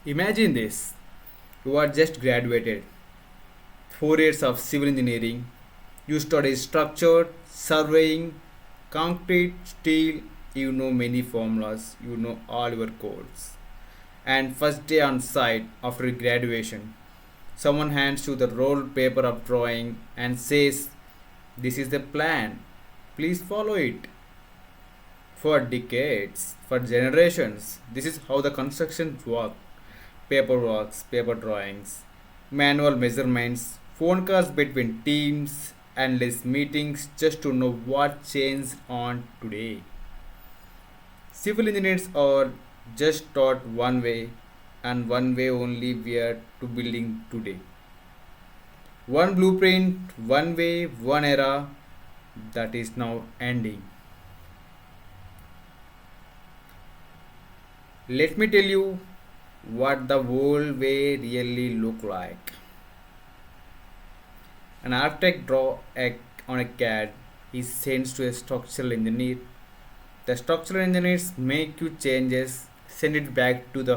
Imagine this. You are just graduated. 4 years of civil engineering. You study structure, surveying, concrete, steel. You know many formulas. You know all your codes. And first day on site after graduation, someone hands you the rolled paper of drawing and says, "This is the plan. Please follow it." For decades, for generations, this is how the construction worked. Paperworks, paper drawings, manual measurements, phone calls between teams, endless meetings just to know what changed on today. Civil engineers are just taught one way and one way only we are to building today. One blueprint, one way, one era that is now ending. Let me tell you what the old way really look like. An architect on a CAD, he sends to a structural engineer. The structural engineers make you changes, send it back to the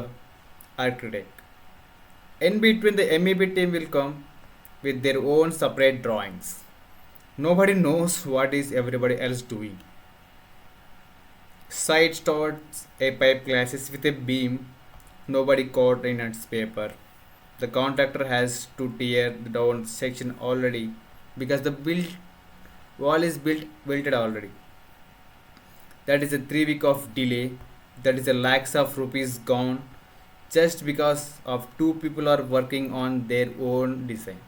architect. In between, the MEP team will come with their own separate drawings. Nobody knows what is everybody else doing. Site starts a pipe classes with a beam. Nobody coordinates paper. The contractor has to tear down section already because the built wall is built already. That is a 3 week of delay. That is a lakhs of rupees gone just because of two people are working on their own design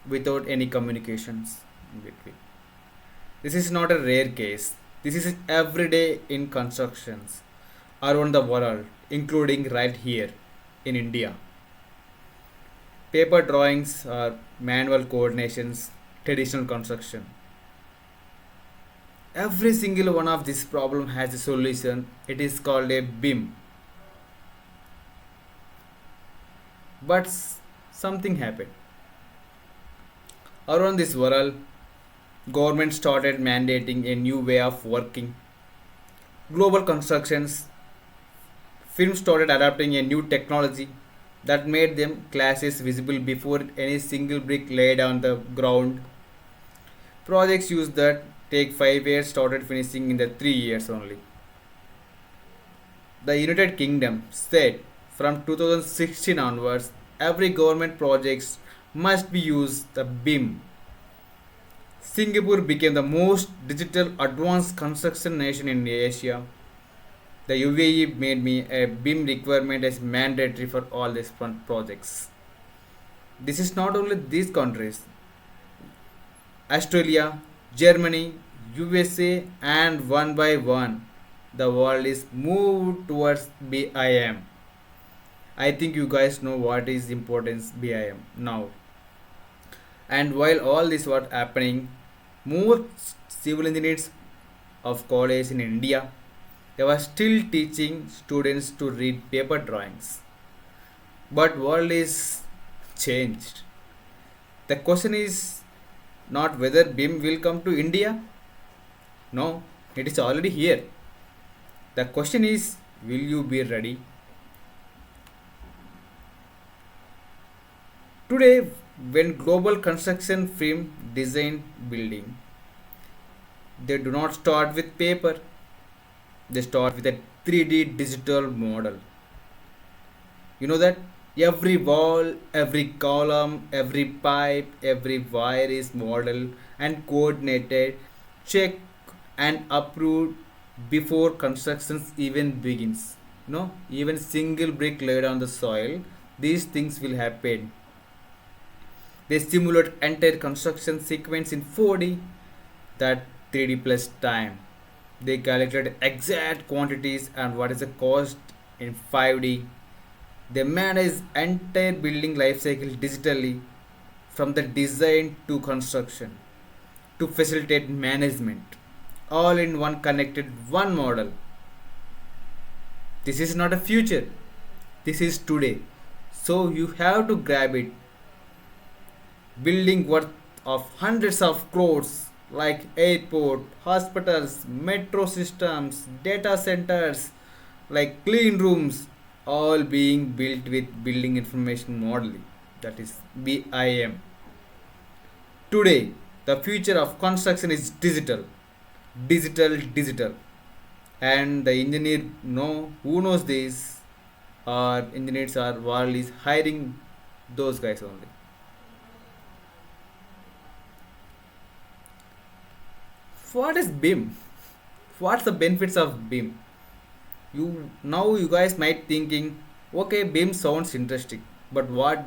without any communications in between. This is not a rare case. This is every day in constructions around the world, including right here in India. Paper drawings are manual coordinations, traditional construction. Every single one of this problem has a solution. It is called a BIM. But something happened. Around this world, government started mandating a new way of working. Global constructions, firms started adopting a new technology that made them classes visible before any single brick laid on the ground. Projects used that take 5 years started finishing in the 3 years only. The United Kingdom said from 2016 onwards, every government projects must be used the BIM. Singapore became the most digital advanced construction nation in Asia. The UAE made me a BIM requirement as mandatory for all these projects. This is not only these countries. Australia, Germany, USA, and one by one, the world is moved towards BIM. I think you guys know what is importance BIM now. And while all this was happening, more civil engineers of college in India, they were still teaching students to read paper drawings. But world is changed. The question is not whether BIM will come to India. No, it is already here. The question is, will you be ready? Today, when global construction firm design building, they do not start with paper. They start with a 3D digital model. You know that every wall, every column, every pipe, every wire is modeled and coordinated, checked and approved before construction even begins. Even single brick laid on the soil, these things will happen. They simulate entire construction sequence in 4D, that 3D plus time. They calculate exact quantities and what is the cost in 5D. They manage entire building life cycle digitally from the design to construction to facilitate management, all in one connected one model. This is not a future. This is today. So you have to grab it. Building worth of hundreds of crores like airport, hospitals, metro systems, data centers, like clean rooms, all being built with building information modeling, that is BIM. Today, the future of construction is digital, digital, and the engineer know who knows this, or engineers are world is hiring those guys only. What is BIM? What's the benefits of BIM? You guys might thinking, okay, BIM sounds interesting, but what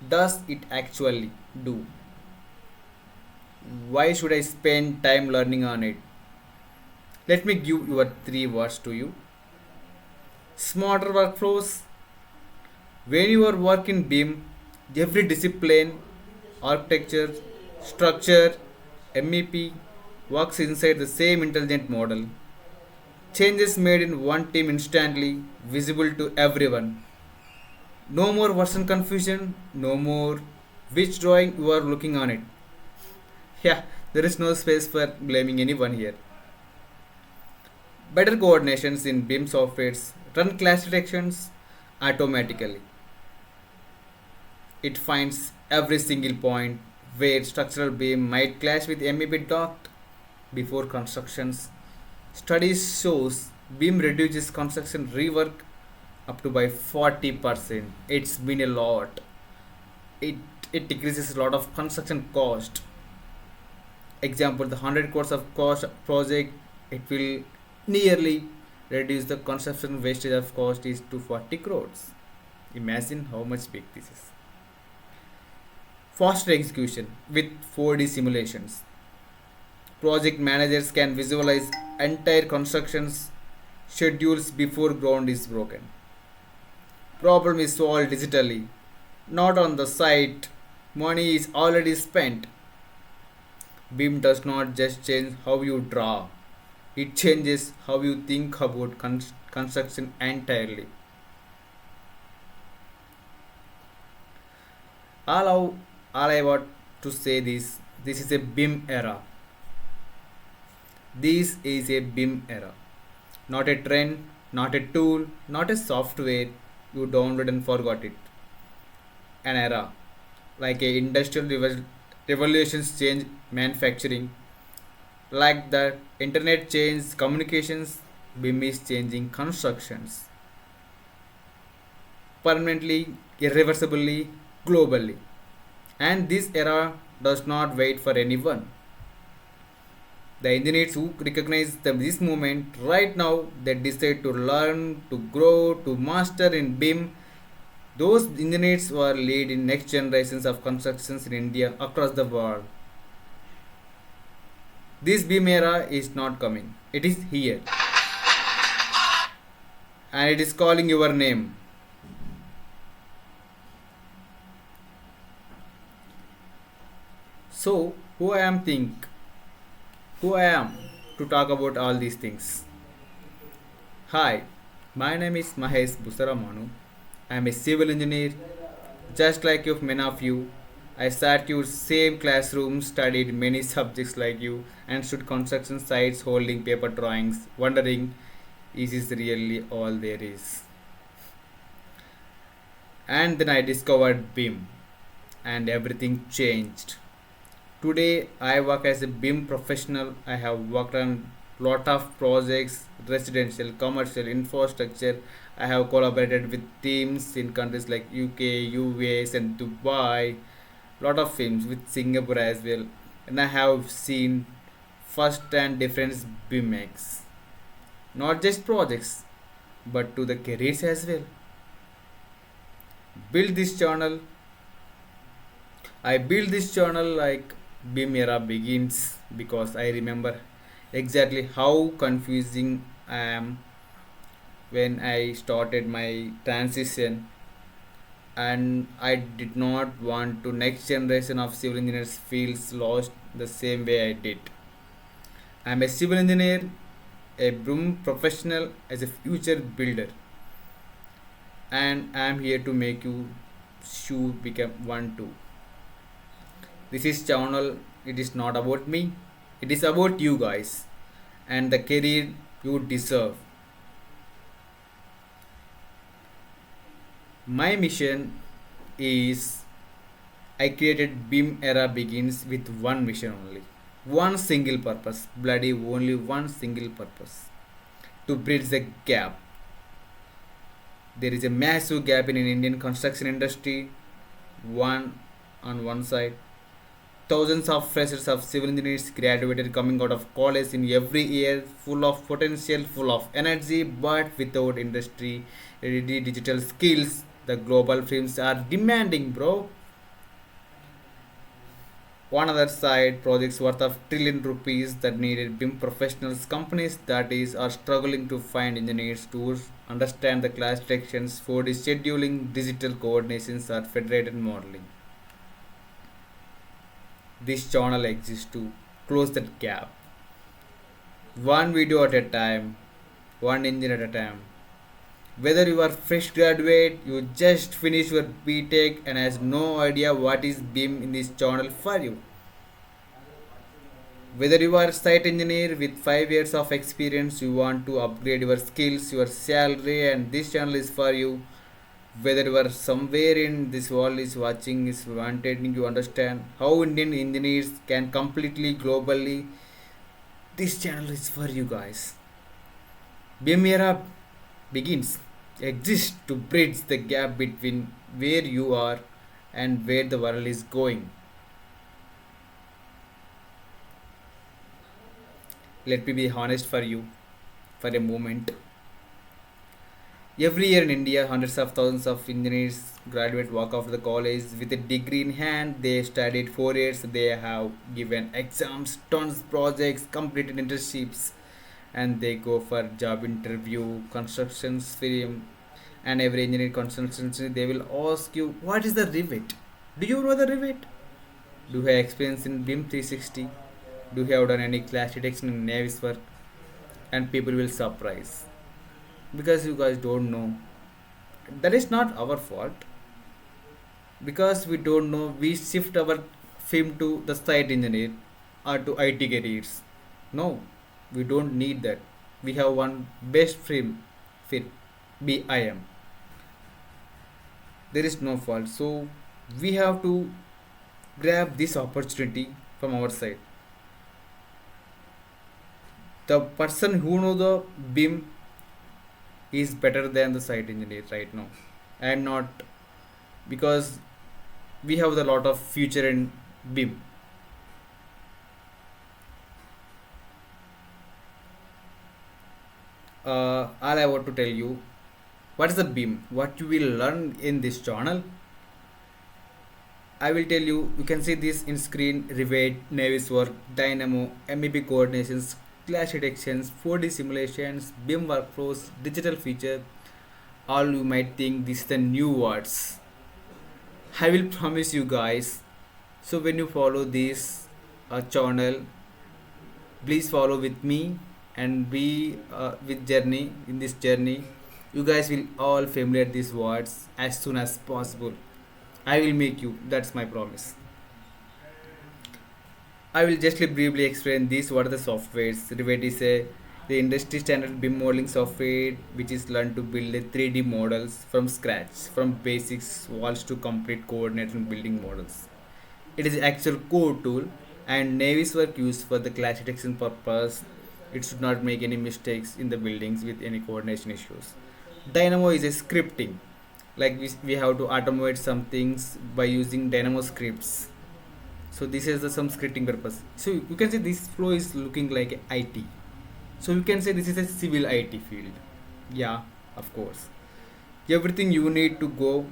does it actually do? Why should I spend time learning on it? Let me give your three words to you. Smarter workflows. When you are working BIM, every discipline, architecture, structure, MEP works inside the same intelligent model. Changes made in one team instantly, visible to everyone. No more version confusion, no more which drawing you are looking on it. Yeah, there is no space for blaming anyone here. Better coordinations in BIM softwares run class detections automatically. It finds every single point where structural beam might clash with MEP dot before constructions. Studies shows beam reduces construction rework up to by 40%. It's been a lot. It it decreases a lot of construction cost. Example, the 100 crores of cost project, it will nearly reduce the construction wastage of cost is to 40 crores. Imagine how much big this is. Faster execution with 4D simulations. Project managers can visualize entire constructions schedules before ground is broken. Problem is solved digitally, not on the site. Money is already spent. BIM does not just change how you draw, it changes how you think about construction entirely. All, all I want to say this is a BIM era. This is a BIM era. Not a trend, not a tool, not a software you download and forgot it. An era. Like a industrial revolutions change manufacturing. Like the internet changed communications, BIM is changing constructions. Permanently, irreversibly, globally. And this era does not wait for anyone. The engineers who recognize this moment right now, they decide to learn, to grow, to master in BIM. Those engineers who are lead in next generations of constructions in India across the world. This BIM era is not coming. It is here. And it is calling your name. So, who I am to talk about all these things. Hi, my name is Mahesh Busaramanu. I am a civil engineer. Just like you, many of you, I sat your same classroom, studied many subjects like you, and stood construction sites holding paper drawings, wondering, is this really all there is? And then I discovered BIM, and everything changed. Today I work as a BIM professional. I have worked on lot of projects, residential, commercial, infrastructure. I have collaborated with teams in countries like UK, US and Dubai. Lot of films with Singapore as well. And I have seen first hand difference BIM makes. Not just projects, but to the careers as well. Build this channel. I built this channel like BIM Era Begins because I remember exactly how confusing I am when I started my transition, and I did not want to next generation of civil engineers feels lost the same way I did. I am a civil engineer, a BIM professional as a future builder, and I am here to make you should become one too. This is channel. It is not about me. It is about you guys and the career you deserve. My mission is I created BIM Era Begins with one mission only. One single purpose, bloody only one single purpose, to bridge the gap. There is a massive gap in Indian construction industry. One on one side, thousands of freshers of civil engineers graduated coming out of college in every year, full of potential, full of energy, but without industry ready digital skills. The global firms are demanding, bro. On other side, projects worth of trillion rupees that needed BIM professionals, companies that is are struggling to find engineers to understand the class sections, 4D scheduling, digital coordinations, or federated modeling. This channel exists to close that gap. One video at a time, one engine at a time. Whether you are fresh graduate, you just finished your BTech and has no idea what is BIM in this channel for you. Whether you are a site engineer with 5 years of experience, you want to upgrade your skills, your salary, and this channel is for you. Whether you are somewhere in this world is watching, is wanting to understand how Indian engineers can completely globally, this channel is for you guys. BIM Era Begins exists to bridge the gap between where you are and where the world is going. Let me be honest for you for a moment. Every year in India, hundreds of thousands of engineers graduate walk off the college with a degree in hand. They studied 4 years, they have given exams, tons projects, completed internships, and they go for job interview, constructions firm, and every engineering consultancy they will ask you what is the Revit? Do you know the Revit? Do you have experience in BIM 360? Do you have done any class detection in Navisworks? And people will surprise because you guys don't know. That is not our fault because we don't know. We shift our film to the site engineer or to IT careers. No, we don't need that. We have one best film fit BIM. There is no fault. So we have to grab this opportunity from our side. The person who know the BIM is better than the site engineer right now, and not because we have a lot of future in BIM. All I want to tell you, what is the BIM? What you will learn in this channel, I will tell you. You can see this in screen: Revit, Navisworks, Dynamo, MEP coordinations, clash detections, 4D simulations, BIM workflows, digital feature. All you might think this is the new words. I will promise you guys. So when you follow this channel, please follow with me and be with journey in this journey. You guys will all familiar these words as soon as possible. I will make you. That's my promise. I will just briefly explain this. What are the softwares? Revit is the industry standard BIM modeling software which is learned to build a 3D models from scratch, from basics walls to complete coordinate and building models. It is actual core tool and Navisworks used for the clash detection purpose. It should not make any mistakes in the buildings with any coordination issues. Dynamo is a scripting. Like we have to automate some things by using Dynamo scripts. So this is the some scripting purpose. So you can say this flow is looking like IT. So you can say this is a civil IT field. Yeah, of course. Everything you need to go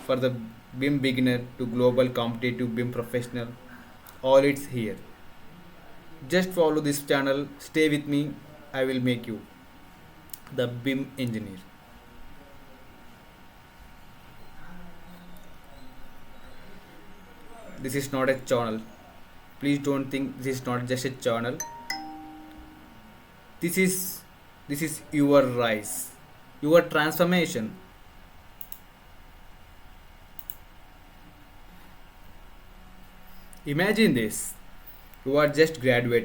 for the BIM beginner to global competitive BIM professional, all it's here. Just follow this channel, stay with me, I will make you the BIM engineer. This is not a channel. Please don't think this is not just a channel. This is your rise, your transformation. Imagine this. You are just graduated